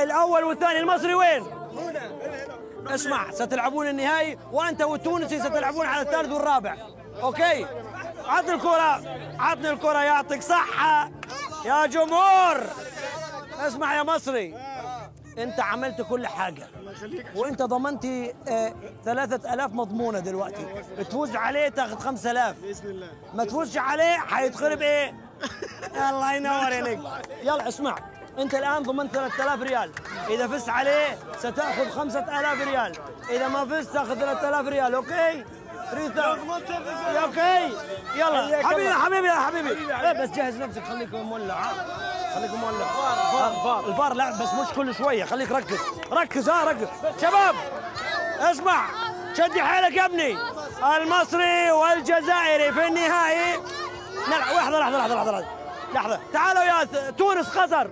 الاول والثاني المصري وين؟ اسمع، ستلعبون النهائي وانت والتونسي ستلعبون على الثالث والرابع. اوكي، عطني الكرة، عطني الكرة، يعطيك صحة يا جمهور. اسمع يا مصري، انت عملت كل حاجة وانت ضمنتي 3000 مضمونة دلوقتي. تفوز عليه تاخذ 5000 بإذن الله. ما تفوزش عليه حيتخرب ايه؟ الله ينور عليك. يلا اسمع، انت الان ضمنت 3000 ريال، اذا فزت عليه ستاخذ 5000 ريال، اذا ما فزت تاخذ 3000 ريال. اوكي؟ اوكي يلا حبيبي حبيبي يا حبيبي. بس جهز نفسك، خليكم مولع، خليكم مولع. الفار لا بس مش كل شويه، خليك ركز ركز. ركز شباب، اسمع، شدي حيلك يا ابني. المصري والجزائري في النهائي. لحظه، تعالوا يا تونس قطر.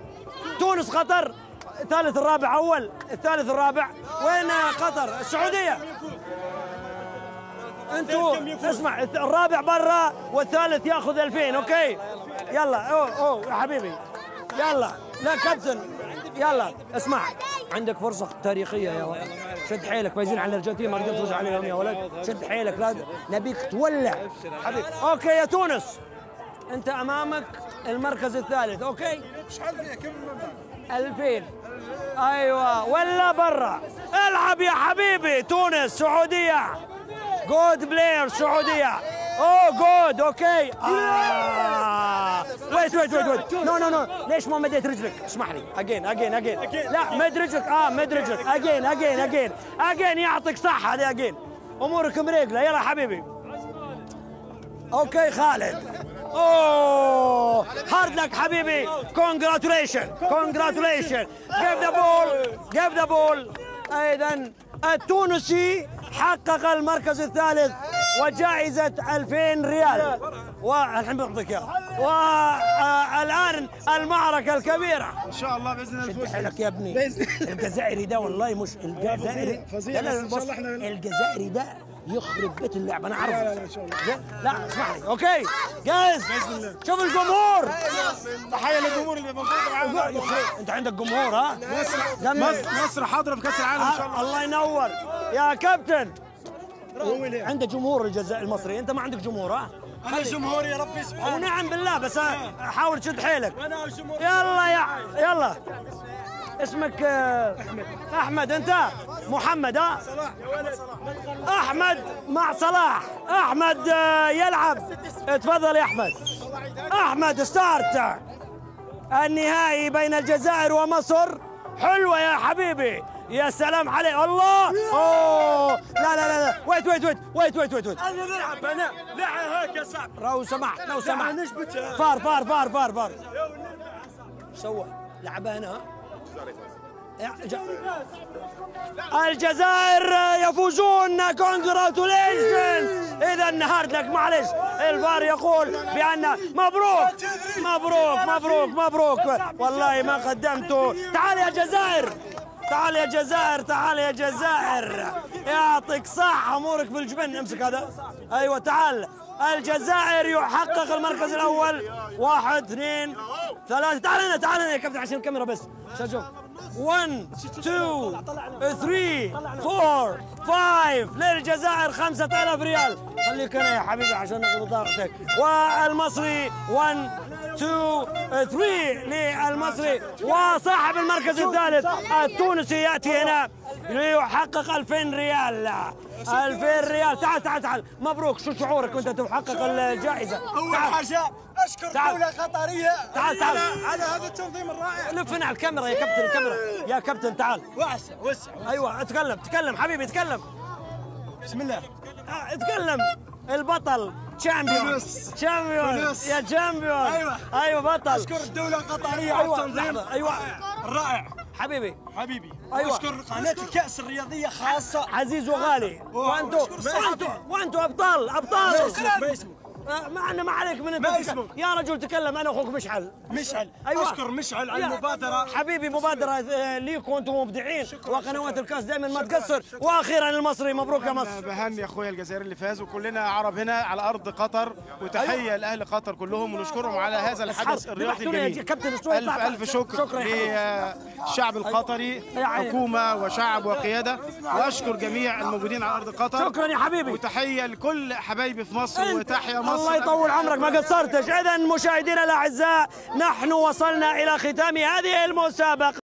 تونس قطر، الثالث الرابع اول، الثالث الرابع. وين قطر؟ السعوديه. انتوا اسمع، الرابع برا والثالث ياخذ 2000. اوكي يلا. اوه يا حبيبي يلا. لا كابتن يلا. اسمع، عندك فرصه تاريخيه يا ولد، شد حيلك، فايزين على الارجنتين ما قدرت تفوز عليهم يا ولد. شد حيلك، لا نبيك تولع حبيبي. اوكي يا تونس، انت امامك المركز الثالث. اوكي ايش حال فيها؟ كم 2000. ايوه ولا برا. العب يا حبيبي. تونس سعوديه، جود بلاير سعوديه. اوه جود. اوكي. ويت نو ليش ما مديت رجلك؟ اسمح لي. اجين لا مد رجلك. مد رجلك. اجين يعطيك صحه. هذه اجين امورك مريقله. يلا حبيبي. اوكي خالد. اوه هارد لك حبيبي. كونجراتوليشن. جيف ذا بول. اذا التونسي حقق المركز الثالث وجائزة 2000 ريال. والحين بعطيك اياها. والآن المعركة الكبيرة ان شاء الله باذن الله الفوز. حيلك يا ابني. الجزائري ده والله مش الجزائري فظيع. ان شاء الله احنا الجزائري ده يخرب بيت اللعبة. انا عارف. لا ان شاء الله. لا اسمح لي. اوكي جاهز؟ باذن الله. شوف الجمهور. تحية للجمهور اللي موجود معانا. انت عندك جمهور. ها مصر حاضرة في كأس العالم ان شاء الله. الله ينور يا كابتن. عندك جمهور الجزائر المصري، انت ما عندك جمهور. ها انا جمهور يا ربي سبحانه. ونعم بالله، بس حاول تشد حيلك. انا جمهور. يلا اسمك احمد. انت محمد. ها صلاح يا ولد. احمد مع صلاح. احمد يلعب. تفضل يا احمد. احمد ستارت. النهائي بين الجزائر ومصر. حلوه يا حبيبي. يا سلام عليك. الله. اوه لا ويت. انا نلعب. انا لا هيك يا صاحبي. لو سمحت فار سوى لعبها هنا. الجزائر يفوزون. كونجراتوليشن. اذا هارد لك. معلش الفار يقول بان مبروك والله ما قدمته. تعال يا جزائر يعطيك صح. امورك في الجبن. امسك هذا. ايوه تعال. الجزائر يحقق المركز الاول. 1 2 3. تعال هنا يا كابتن عشان الكاميرا بس. شوف 1 2 3 4 5 للجزائر 5000 ريال. خليك هنا يا حبيبي عشان ناخذ بطاقتك. والمصري 1 2 3 للمصري. وصاحب المركز الثالث التونسي ياتي هنا ليحقق 2000 ريال. 2000 ريال. تعال. مبروك. شو شعورك وانت تحقق الجائزه؟ اول حاجه اشكر الدوله القطريه تعال على هذا التنظيم الرائع. لف هنا على الكاميرا يا كابتن. الكاميرا يا كابتن. تعال. وسع. ايوه تكلم حبيبي. تكلم. بسم الله. اتكلم. البطل تشامبيون يا تشامبيون. ايوه بطل. اشكر الدوله القطريه على التنظيم الرائع حبيبي. ايوه. اشكر قناه الكأس الرياضيه خاصه. عزيز وغالي. وانتم ابطال. ما اسمك؟ معنا ما عليك من ما اسمه يا رجل تكلم، انا اخوك مشعل. أيوة. اشكر مشعل على المبادره حبيبي، مبادره ليكم وانتم مبدعين، وقنوات الكاس دائما ما تقصر. واخيرا المصري، مبروك يا مصر. بهني اخويا الجزائري اللي فاز، وكلنا عرب هنا على ارض قطر، وتحيه لاهل قطر كلهم، ونشكرهم على هذا الحدث الرياضي الجميل. الف شكر للشعب القطري، حكومه وشعب وقياده، واشكر جميع الموجودين على ارض قطر. شكرا يا حبيبي، وتحيه لكل حبايبي في مصر، وتحيا مصر. الله يطول عمرك، ما قصرتش. اذا مشاهدينا الاعزاء، نحن وصلنا الى ختام هذه المسابقه.